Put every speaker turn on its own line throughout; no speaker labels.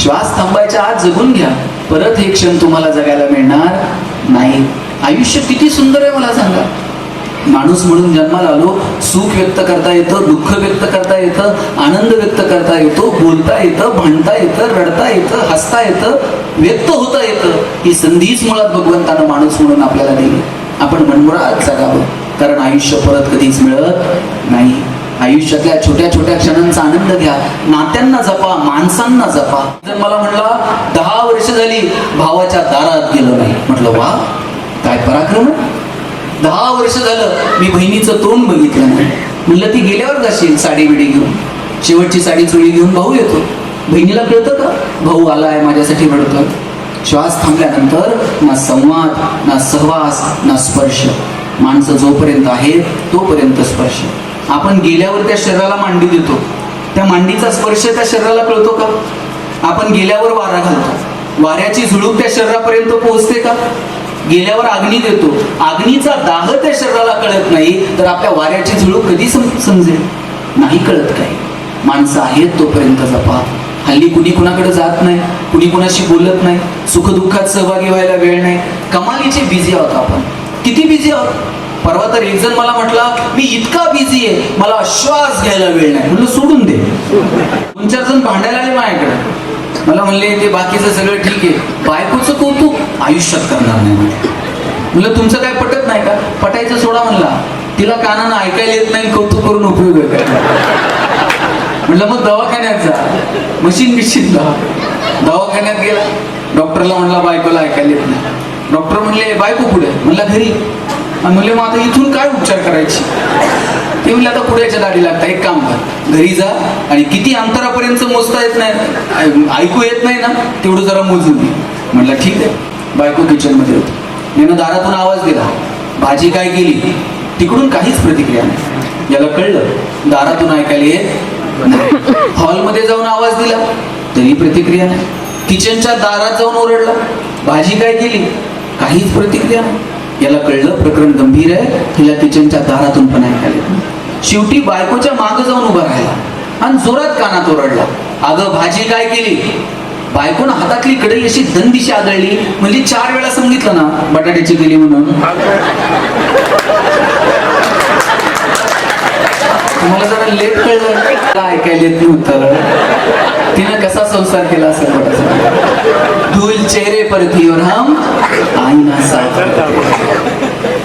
श्वास थांबायच्या आत जगून घ्या, परत हे क्षण तुम्हाला जगायला मिळणार नाही. आयुष्य किती सुंदर आहे मला सांगा. माणूस म्हणून जन्माला आलो, सुख व्यक्त करता येतं, दुःख व्यक्त करता येतं, आनंद व्यक्त करता येतो, बोलता येतं, भांडता येतं, रडता येतं, हसता येतं, व्यक्त होता येतं. ही संधीच मुळात भगवंतानं माणूस म्हणून आपल्याला दिली. आपण मनमुराद जगावं, कारण आयुष्य परत कधीच मिळत नाही. आयुष्यातल्या छोट्या छोट्या क्षणांचा आनंद घ्या, नात्यांना जपा, माणसांना जपा. जर मला म्हणला 10 वर्ष झाली भावाच्या दारात गेलो नाही, म्हटलं वा काय पराक्रम आहे. 10 वर्ष झालं मी बहिणीचं तोंड बघितलं नाही, म्हणलं ती गेल्यावर जाशील साडी बिडी घेऊन, शेवटची साडी चोळी घेऊन भाऊ येतो. बहिणीला कळतं का भाऊ आलाय माझ्यासाठी रडतोय. श्वास थांबल्यानंतर ना संवाद, ना सहवास, ना स्पर्श. माणसं जोपर्यंत आहेत तोपर्यंत स्पर्श. आपण गेल्यावर त्या शरीराला मांडी देतो, त्या मांडीचा स्पर्श त्या शरीराला कळतो का. आपण गेल्यावर वारा घालतो, वाऱ्याची झुळूक त्या शरीरापर्यंत पोहोचते का. गेल्यावर अग्नी देतो, अग्नीचा दाह त्या शरीराला कळत नाही, तर आपल्या वाऱ्याची झुळूक कधी समजेल. नाही कळत काही. माणसं आहेत तोपर्यंत जपा. हल्ली कुणी कुणाकडे जात नाही, कुणी कुणाशी बोलत नाही, सुखदुःखात सहभागी व्हायला वेळ नाही. कमालीचे बिझी आहोत आपण. किती बिझी आहोत. परवा तर एक जण मला म्हटला मी इतका बिझी आहे मला श्वास घ्यायला वेळ नाही. म्हणलं सोडून दे. 2-4 जण भांडायला आले माझ्याकडे. मला म्हणले ते बाकीचं सगळं ठीक आहे, बायकोचं कौतुक आयुष्यात करणार नाही. म्हणलं तुमचं काय पटत नाही का. पटायचं सोडा म्हणला, तिला कानानं ऐकायला येत नाही, कौतुक करून उपयोग आहे. म्हणलं मग दवाखान्यात जा, मशीन बिशीन जा. दवाखान्यात गेला, डॉक्टरला म्हणला बायकोला ऐकायला येत नाही. डॉक्टर म्हणले बायको पुढे, म्हणला घरी. म्हणले मग आता इथून काय उपचार करायची. ते म्हणले आता पुढ्याच्या दाढी लागतात, एक काम कर घरी जा आणि किती अंतरापर्यंत मोजता येत नाही, ऐकू येत नाही ना तेवढं जरा मोजून दे. म्हणलं ठीक आहे. बायको किचन मध्ये होती, त्यानं दारातून आवाज दिला, भाजी काय केली. तिकडून काहीच प्रतिक्रिया नाही. याला कळलं दारातून ऐकायला येत. हॉलमध्ये जाऊन आवाज दिला तरी प्रतिक्रिया नाही. किचनच्या दारात जाऊन ओरडला, भाजी काय केली, काहीच प्रतिक्रिया नाही. याला कळलं प्रकरण गंभीर आहे, तिला किचनच्या दारातून पण ऐकायला. शेवटी बायकोच्या मागं जाऊन उभा राहिला आणि जोरात कानात ओरडला, अगं भाजी काय केली. बायकोनं हातातली कढई अशी दंदिशी आदळली, म्हणजे 4 वेळा सांगितलं ना बटाट्याची केली म्हणून. तुम्हाला जरा लेट कळलं, ऐकायला येत नव्हतं. तिनं कसा संसार केला असेल बघा. धूल चेहरे पर थी और हम आईना साफ.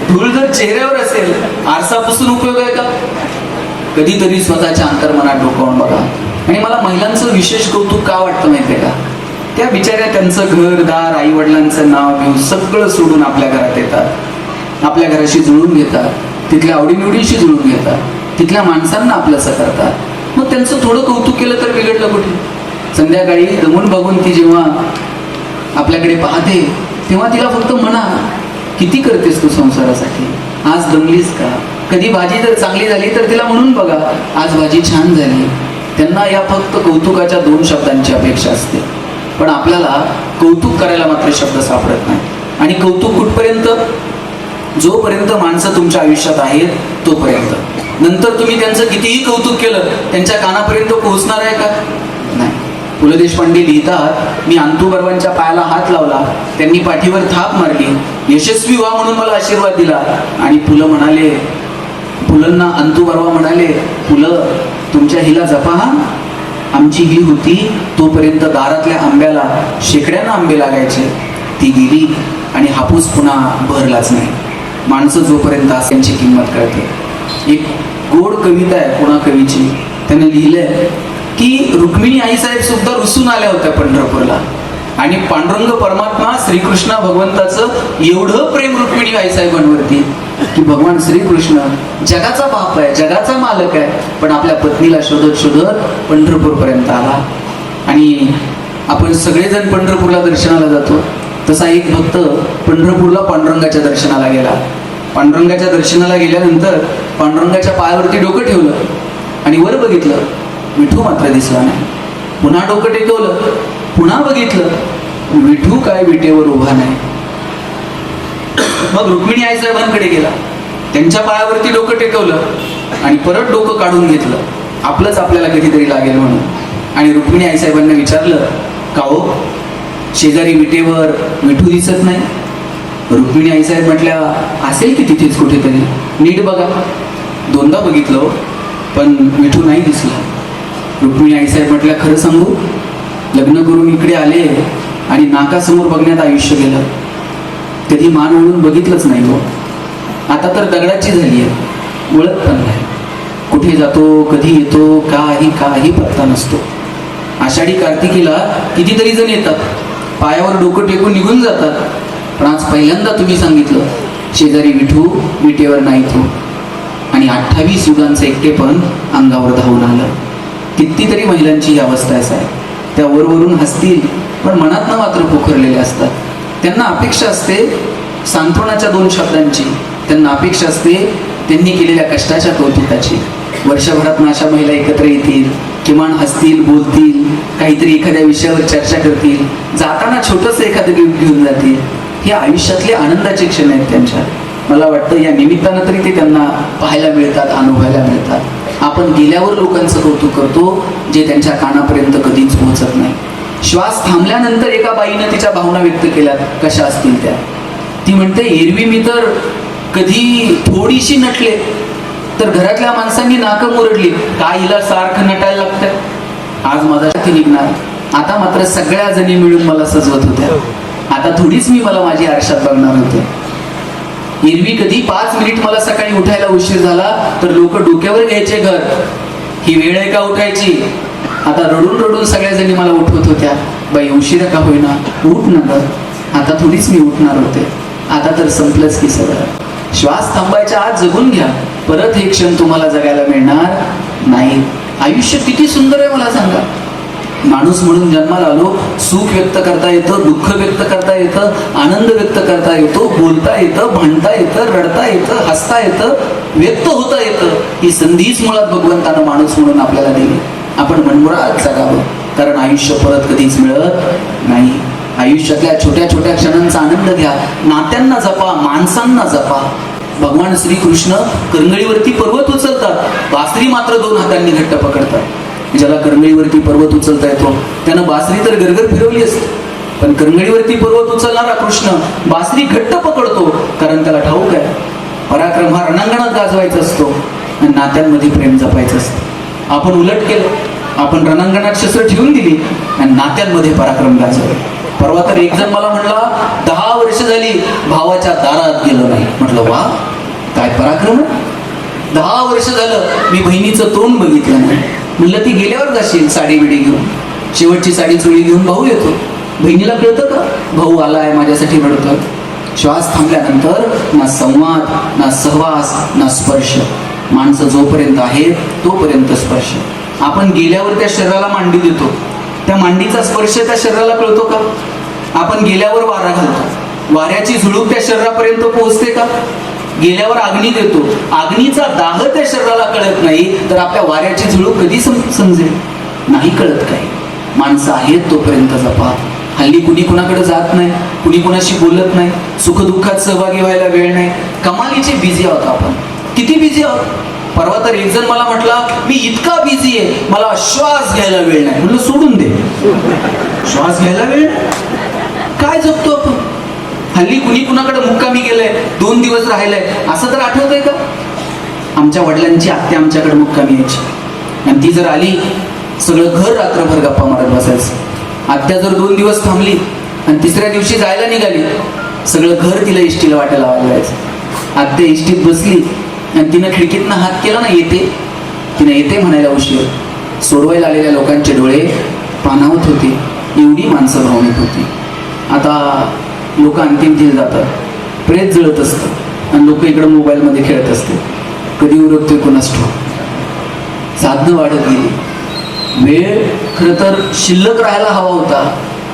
धूळ जर चेहऱ्यावर असेल, आरसा पुसून उपयोग आहे का. कधीतरी स्वतःच्या अंतर्मनात डोकावून बघा. आणि मला महिलांचं विशेष कौतुक का वाटतं माहितीये का. त्या बिचाऱ्या त्यांचं घरदार, आई वडिलांचं नाव घेऊन सगळं सोडून आपल्या घरात येतात, आपल्या घराशी जुळून घेतात, तिथल्या आवडीनिवडीशी जुळून घेतात, तिथल्या माणसांना आपलंसं करतात. मग त्यांचं थोडं कौतुक केलं तर बिघडलं कुठे. संध्याकाळी दमून बघून ती जेव्हा आपल्याकडे पाहते तेव्हा तिला फक्त म्हणा, किती करतेस तू संसारासाठी, आज दमलीस का. कधी भाजी जर चांगली झाली तर तिला म्हणून बघा, आज भाजी छान झाली. त्यांना या फक्त कौतुकाच्या 2 शब्दांची अपेक्षा असते. पण आपल्याला कौतुक करायला मात्र शब्द सापडत नाही. आणि कौतुक कुठपर्यंत, जोपर्यंत माणसं तुमच्या आयुष्यात आहेत तोपर्यंत. नंतर तुम्ही त्यांचं कितीही कौतुक केलं त्यांच्या कानापर्यंत पोहोचणार आहे का. नाही. पु ल देशपांडे लिहितात, मी अंतुबर्वांच्या पायाला हात लावला, त्यांनी पाठीवर थाप मारली, यशस्वी व्हा म्हणून मला आशीर्वाद दिला. आणि पुलंना अंतुबर्वा म्हणाले, पुलं तुमच्या हिला जपा हा. आमची ही होती तोपर्यंत दारातल्या आंब्याला शेकड्यानं आंबे लागायचे. ती गेली आणि हापूस पुन्हा भरलाच नाही. माणसं जोपर्यंत त्यांची किंमत कळते. एक गोड कविता आहे पुणा कवीची. त्याने लिहिलंय की रुक्मिणी आईसाहेब सुद्धा रुसून आल्या होत्या पंढरपूरला, आणि पांडुरंग परमात्मा श्रीकृष्ण भगवंताचं एवढं प्रेम रुक्मिणी आईसाहेबांवरती की भगवान श्रीकृष्ण जगाचा बाप आहे, जगाचा मालक आहे, पण आपल्या पत्नीला शोधत शोधत पंढरपूर पर्यंत आला. आणि आपण सगळेजण पंढरपूरला दर्शनाला जातो, तसा एक भक्त पंढरपूरला पांडुरंगाच्या दर्शनाला गेला. पांडुरंगाच्या दर्शनाला गेल्यानंतर पांडुरंगाच्या पायावरती डोकं ठेवलं आणि वर बघितलं, विठू मात्र दिसला नाही. पुन्हा डोकं टेकवलं, पुन्हा बघितलं, विठू काय विटेवर उभा नाही. मग रुक्मिणी आईसाहेबांकडे गेला, त्यांच्या पायावरती डोकं टेकवलं आणि परत डोकं काढून घेतलं, आपलंच आपल्याला कधीतरी लागेल म्हणून. आणि रुक्मिणी आईसाहेबांना विचारलं, का हो, शेजारी विटेवर विठू दिसत नाही? रुक्मिणी आईसाहेब म्हटल्या, असेल की तिथेच कुठेतरी, नीट बघा. दोनदा बघितलं पण विठू नाही दिसला. रुक्मिणी आईसाहेब म्हटल्या, खरं सांगू, लग्न करून इकडे आले आणि नाकासमोर बघण्यात आयुष्य गेलं. कधी मान वळून बघितलंच नाही हो. आता तर दगडाची झाली आहे, ओळख पण नाही. कुठे जातो, कधी येतो, काही पत्ता नसतो. आषाढी कार्तिकीला कितीतरी जण येतात, पायावर डोकं टेकून निघून जातात. पण आज पहिल्यांदा तुम्ही सांगितलं, शेजारी विठू विटेवर नाही तो. आणि 28 युगांचं एकटेपण अंगावर धावून आलं. कितीतरी महिलांची ही अवस्था आहे. त्या वरवरून हसतील पण मनातनं मात्र पोखरलेल्या असतात. त्यांना अपेक्षा असते सांत्वनाच्या 2 शब्दांची, त्यांना अपेक्षा असते त्यांनी केलेल्या कष्टाच्या कौतुकाची. वर्षभरात अशा महिला एकत्र येतील, किमान हसतील, बोलतील, काहीतरी एखाद्या विषयावर चर्चा करतील, जाताना छोटंसं एखादं गिफ्ट घेऊन जातील. हे आयुष्यातले आनंदाचे क्षण आहेत त्यांच्या. मला वाटतं या निमित्तानं तरी ते त्यांना पाहायला मिळतात, अनुभवायला मिळतात. आपण गेल्यावर लोकांचं कौतुक करतो जे त्यांच्या कानापर्यंत कधीच पोहोचत नाही. श्वास थांबल्यानंतर एका बाईनं तिच्या भावना व्यक्त केल्यात, कशा असतील त्या. ती म्हणते, एरवी मी तर कधी थोडीशी नटले तर घरातल्या माणसांनी नाकं मुरडली, काय हिला सारखं नटायला लागतं. आज माझा साथी निघणार, आता मात्र सगळ्या जणी मिळून मला सजवत होत्या. आता थोडीच मी मला माझी आरशात बघणार होते. एरवी कधी 5 मिनिट मला सकाळी उठायला उशीर झाला तर लोक डोक्यावर घ्यायचे घर, ही वेळ आहे का उठायची. आता रडून रडून सगळ्या जणी मला उठवत होत्या, बाई उशिरा का होईना, उठ ना ग. आता थोडीच मी उठणार होते. आता तर संपलंच की सगळं. श्वास थांबायच्या आत जगून घ्या, परत हे क्षण तुम्हाला जगायला मिळणार नाही. आयुष्य किती सुंदर आहे मला सांगा. माणूस म्हणून जन्माला आलो, सुख व्यक्त करता येतं, दुःख व्यक्त करता येतं, आनंद व्यक्त करता येतो, बोलता येतं, भांडता येतं, रडता येतं, हसता येतं, व्यक्त होता येतं. ही संधीच मुळात भगवंतानं माणूस म्हणून आपल्याला दिली. आपण मनमुराद जगावं, कारण आयुष्य परत कधीच मिळत नाही. आयुष्यातल्या छोट्या छोट्या क्षणांचा आनंद घ्या, नात्यांना जपा, माणसांना जपा. भगवान श्रीकृष्ण करंगळीवरती पर्वत उचलतात, बासरी मात्र 2 हातांनी घट्ट पकडतात. ज्याला करंगळीवरती पर्वत उचलता येतो त्यानं बासरी तर गरगर फिरवली असते, पण करंगळीवरती पर्वत उचलणारा कृष्ण बासरी घट्ट पकडतो, कारण त्याला ठाऊक आहे पराक्रम हा रणांगणात गाजवायचा असतो आणि नात्यांमध्ये प्रेम जपायचं असतं. आपण उलट केलं, आपण रणांगणात शस्त्र ठेवून दिली आणि नात्यांमध्ये पराक्रम गाजवले. परवा तर एक जण मला म्हणला, 10 वर्ष झाली भावाच्या दारात गेलो नाही. म्हटलं वा, काय पराक्रम आहे. 10 वर्ष झालं मी बहिणीचं तोंड बघितलं नाही. म्हणलं ती गेल्यावर जाशील साडी बिडी घेऊन, शेवटची साडी चोळी घेऊन भाऊ येतो. बहिणीला कळतं का भाऊ आलाय माझ्यासाठी रडतोय. श्वास थांबल्यानंतर ना संवाद, ना सहवास, ना स्पर्श. माणसं जोपर्यंत आहे तोपर्यंत स्पर्श. आपण गेल्यावर त्या शरीराला मांडी देतो, त्या मांडीचा स्पर्श त्या शरीराला कळतो का. आपण गेल्यावर वारा घालतो, वाऱ्याची झुळूक त्या शरीरापर्यंत पोहोचते का. गेल्यावर अग्नी देतो, अग्नीचा दाह त्या शरीराला कळत नाही, तर आपल्या वाऱ्याची झुळूक कधी समजेल. नाही कळत काही. माणसं आहेत तोपर्यंत जपा. हल्ली कुणी कुणाकडे जात नाही, कुणी कुणाशी बोलत नाही, सुखदुःखात सहभागी व्हायला वेळ नाही. कमालीचे बिझी आहोत आपण, किती बिझी आहोत. परवा तर एक जण मला म्हटला, मी इतका बिझी आहे मला श्वास घ्यायला वेळ नाही. म्हणलं सोडून दे, श्वास घ्यायला वेळ काय जपतो आपण. हल्ली कुणी कुणाकडे मुक्कामी गेलंय, 2 दिवस राहिलंय, असं तर आठवतंय का. आमच्या वडिलांची आत्या आमच्याकडे मुक्कामी यायची आणि ती जर आली सगळं घर रात्रभर गप्पा मारत बसायचं. आत्या जर 2 दिवस थांबली आणि 3ऱ्या दिवशी जायला निघाली, सगळं घर तिला इष्टीला वाटायला लावायचं. आत्या इष्टीत बसली आणि तिनं खिडकीतनं हात केला ना, येते, तिनं येते म्हणायला उशीर. सोडवायला आलेल्या लोकांचे डोळे पाणावत होते, एवढी माणसं भावनिक होती. आता लोक अंतिम दिल जातात, प्रेत जळत असतं आणि लोक इकडं मोबाईलमध्ये खेळत असते. कधी उरकतोय कोणास ठाऊक. साधनं वाढत गेली. वेळ खरं तर शिल्लक राहायला हवा होता,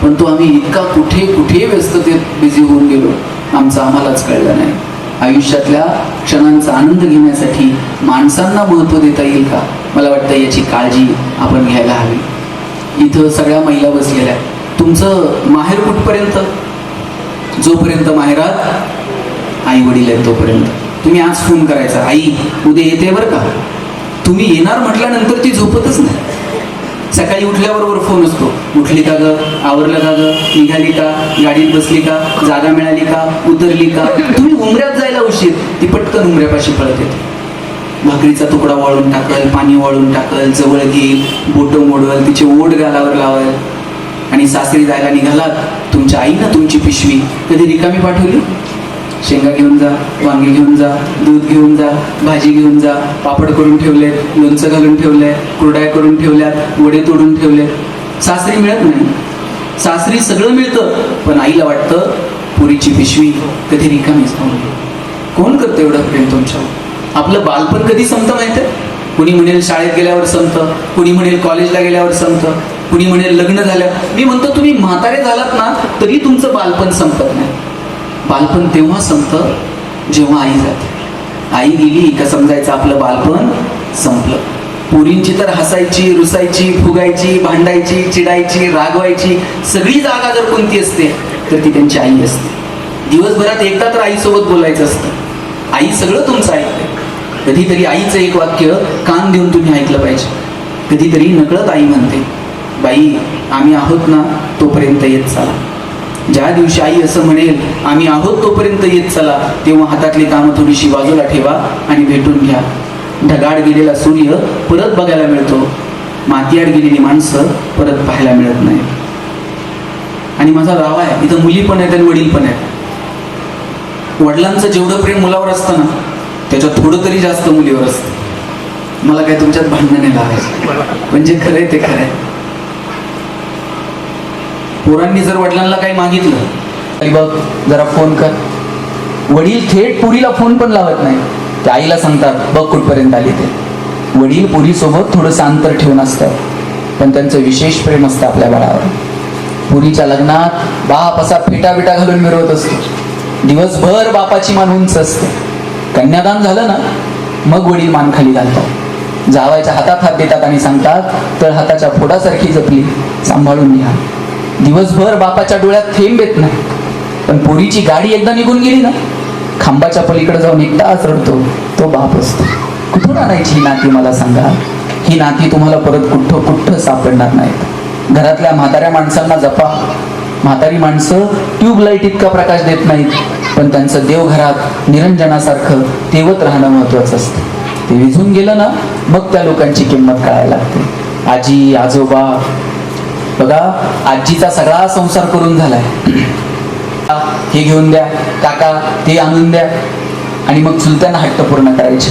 पण तो आम्ही इतका कुठे व्यस्ततेत बिझी होऊन गेलो, आमचं आम्हालाच कळलं नाही. आयुष्यातल्या क्षणांचा आनंद घेण्यासाठी माणसांना महत्त्व देता येईल का, मला वाटतं याची काळजी आपण घ्यायला हवी. इथं सगळ्या महिला बसलेल्या, तुमचं माहेर कुठपर्यंत. जोपर्यंत माहेरात आई वडील आहेत तोपर्यंत तुम्ही आज फोन करायचा, आई उद्या येते बरं का. तुम्ही येणार म्हटल्यानंतर ती झोपतच नाही. सकाळी उठल्याबरोबर फोन असतो, उठली का ग, आवरलं का ग, निघाली का, गाडीत बसली का, जागा मिळाली का, उतरली का. तुम्ही उमऱ्यात जायला उशीर, ती पटकन उमऱ्यापाशी पळत येते. भाकरीचा तुकडा वाळून टाकल, पाणी वाळून टाकल, जवळ घेईल, बोटं मोडवल, तिचे ओढ गालावर लावल. आणि सासरी जायला निघालात, तुमच्या आईनं तुमची पिशवी कधी रिकामी पाठवली? शेंगा घेऊन जा, वांगी घेऊन जा, दूध घेऊन जा, भाजी घेऊन जा, पापड करून ठेवले, लोणचं घालून ठेवलंय, कुरड्या करून ठेवल्यात, वडे तोडून ठेवले. सासरी मिळत नाही. सासरी सगळं मिळतं, पण आईला वाटतं पुरीची पिशवी कधी रिकामीच पाठवली. कोण करतं एवढं प्रेम तुमच्यावर? आपलं बालपण कधी संपतं माहिती आहे? कुणी म्हणेल शाळेत गेल्यावर संपतं, कुणी म्हणेल कॉलेजला गेल्यावर संपतं, कुणी म्हणेल लग्न झालं. मी म्हणतो तुम्ही म्हातारे झालात ना तरी तुमचं बालपण संपत नाही. बालपण तेव्हा संपतं जेव्हा आई जाते. आई गेली का समजायचं आपलं बालपण संपलं. पोरींची तर हसायची, रुसायची, फुगायची, भांडायची, चिडायची, रागवायची सगळी जागा जर कोणती असते तर ती त्यांची आई असते. दिवसभरात एकदा तर आईसोबत बोलायचं असतं. आई सगळं तुमचं ऐकते. कधीतरी आईचं एक वाक्य कान देऊन तुम्ही ऐकलं पाहिजे. कधीतरी नकळत आई म्हणते, बाई आम्ही आहोत ना तोपर्यंत येत चला. ज्या दिवशी आई असं म्हणेल आम्ही आहोत तोपर्यंत येत चला, तेव्हा हातातली कामं थोडीशी बाजूला ठेवा आणि भेटून घ्या. ढगाळ गेलेला सूर्य परत बघायला मिळतो, मातीआड गेलेली माणसं परत पाहायला मिळत नाही. आणि माझा गाव आहे, इथं मुली पण आहेत आणि वडील पण आहेत. वडिलांचं जेवढं प्रेम मुलावर असतं ना त्याच्या थोडं तरी जास्त मुलीवर असतं. मला काय तुमच्यात भांडणं नाही लावायचं, म्हणजे खरंय ते खरंय. पोरांनी जर वडिलांना काही मागितलं तरी बघ जरा फोन कर, वडील थेट पुरीला फोन पण लावत नाही. ते आईला सांगतात बघ कुठपर्यंत आली ते. वडील पुरीसोबत थोडंसं अंतर ठेवून असतं, पण त्यांचं विशेष प्रेम असतं आपल्या बाळावर. पुरीच्या लग्नात बाप असा फेटा बिटा घालून मिरवत असतो. दिवसभर बापाची मान उंच असते. कन्यादान झालं ना मग वडील मान खाली घालतात, जावायच्या हातात हात देतात आणि सांगतात तळ हाताच्या फोडासारखी जपली, सांभाळून घ्या. दिवसभर बापाच्या डोळ्यात थेंब येत नाही, पण पोरीची गाडी एकदा निघून गेली ना खांबाच्या पलीकडे जाऊन एकटाच रडतो तो बाप असतो. कुठून आणायची ही नाती मला सांगा? ही नाती तुम्हाला परत कुठं सापडणार नाहीत. घरातल्या म्हाताऱ्या माणसांना जपा. म्हातारी माणसं ट्यूबलाईट इतका प्रकाश देत नाहीत, पण त्यांचं देवघरात निरंजनासारखं तेवत राहणं महत्वाचं असतं. ते विझून गेलं ना मग त्या लोकांची किंमत कळायला लागते. आजी आजोबा बघा, आजीचा सगळा संसार करून झालाय, हे घेऊन द्या काका, ते आणून द्या, आणि मग चुलत्यांना हट्ट पूर्ण करायचे.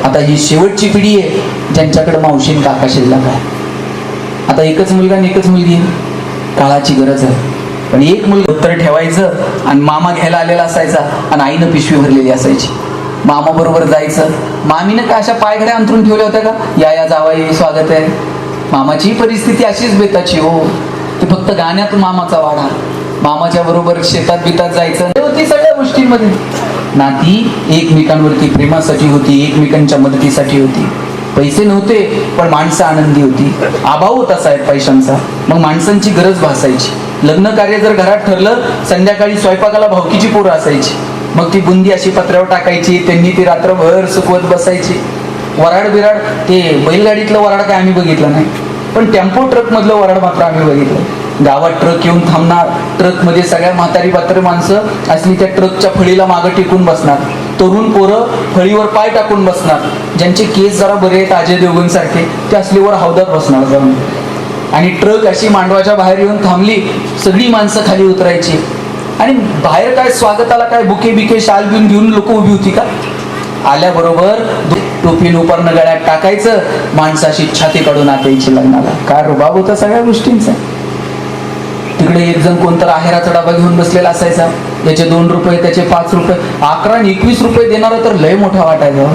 आता ही शेवटची पिढी आहे ज्यांच्याकडे मावशीन काका शिल्लक आहे. आता एकच मुलगा आणि एकच मुलगी आहे. काळाची गरज आहे, पण एक मुलगा उत्तर ठेवायचं आणि मामा घ्यायला आलेला असायचा आणि आईनं पिशवी भरलेली असायची. मामा बरोबर जायचं. मामीनं का अशा पायघड्या अंतरून ठेवल्या होत्या का, या जावाई स्वागत आहे. मामाची परिस्थिती अशीच बेताची हो. ते फक्त गाण्यातून मामाचा वाडा, मामाच्या बरोबर शेतात बितात जायचं होती. सगळ्या गोष्टींमध्ये नाती एकमेकांवरती प्रेमासाठी होती, एकमेकांच्या मदतीसाठी होती. पैसे नव्हते पण माणसं आनंदी होती. अभाव होता साहेब पैशांचा, मग माणसांची गरज भासायची. लग्न कार्य जर घरात ठरलं, संध्याकाळी स्वयंपाकाला भावकीची पोरं असायची. मग ती बुंदी अशी पत्र्यावर टाकायची, त्यांनी ती रात्रभर सुकवत बसायची. वराड बिराड, ते बैलगाडीतलं वराड काय आम्ही बघितलं नाही, पण टेम्पो ट्रक मधलं वराड मात्र आम्ही बघितलं. गावात ट्रक येऊन थांबणार, ट्रक मध्ये सगळ्या म्हातारी पात्र माणसं असली त्या ट्रकच्या फळीला मागं टेकून बसणार. तरुण पोरं फळीवर पाय टाकून बसणार. ज्यांचे केस जरा बरे आहेत अजय देवगण सारखे, ते असलीवर हौदात बसणार जाऊन. आणि ट्रक अशी मांडवाच्या बाहेर येऊन थांबली, सगळी माणसं खाली उतरायची. आणि बाहेर काय स्वागताला काय बुके बिके शाल बिन घेऊन लोक उभी होती का? आल्याबरोबर टोपी उपरणं गळ्यात टाकायचं, माणसाशी छाती काढून आतायची लग्नाला. काय रुबाब होता सगळ्या गोष्टींचा. तिकडे एक जण कोणता आहेराचा डबा घेऊन बसलेला असायचा. याचे 2 रुपये, त्याचे 5 रुपये, 11 आणि 21 रुपये देणारा तर लय मोठा वाटायचा.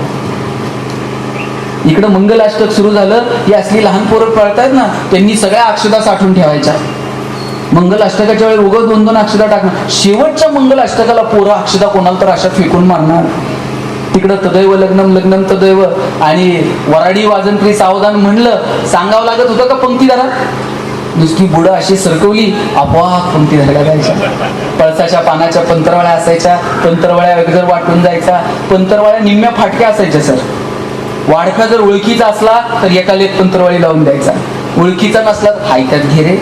इकडं मंगलाष्टक सुरू झालं, ही असली लहान पोरं पळतायत ना, त्यांनी सगळ्या अक्षदा साठवून ठेवायच्या. मंगलाष्टकाच्या वेळी उगाच 2-2 अक्षदा टाकणार. शेवटच्या मंगलाष्टकाला पोरं अक्षदा कोणाला तर अशा फेकून मारणार. तिकडं तदैव लग्नम लग्नम तदैव आणि वराडी वाजंत्री सावधान म्हणलं, सांगावं लागत होतं का पंक्ती जरा? नुसती बुडं अशी सरकवली, आपोआप पंक्ती धरायला जायच्या. पळसाच्या पानाच्या पंतरवळ्या असायच्या, पंतरवळ्या जर वाटून जायचा. पंतरवळ्या निम्म्या फाटक्या असायच्या सर. वाडका जर ओळखीचा असला तर एका लेत पंतरवळी लावून द्यायचा. ओळखीचा नसला तर हाय त्यात घे रे.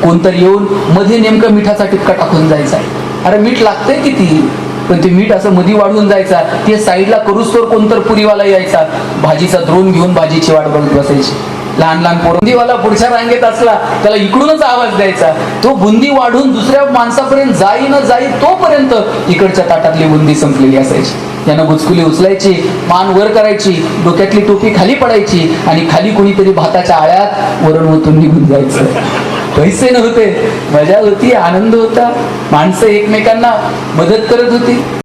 कोणतरी येऊन मध्ये नेमकं मिठाचा टिपका टाकून जायचा. अरे मीठ लागतंय किती, पण ते मीठ असं मधी वाढून जायचा. ते साईडला करूच तर कोणतर पुरीवाला यायचा, भाजीचा द्रोण घेऊन भाजीची वाट बघत बसायची. लहान लहान बुंदीवाला पुढच्या रांगेत असला त्याला इकडूनच आवाज द्यायचा. तो बुंदी वाढून दुसऱ्या माणसापर्यंत जाई न जाई तोपर्यंत इकडच्या ताटातली बुंदी संपलेली असायची. त्यानं बुचकुली उचलायची, मान वर करायची, डोक्यातली टोपी खाली पडायची आणि खाली कोणीतरी भाताच्या आळ्यात वरण ओतून निघून जायचं. पैसे नव्हते, मजा होती, आनंद होता, माणसं एकमेकांना मदत करत होती.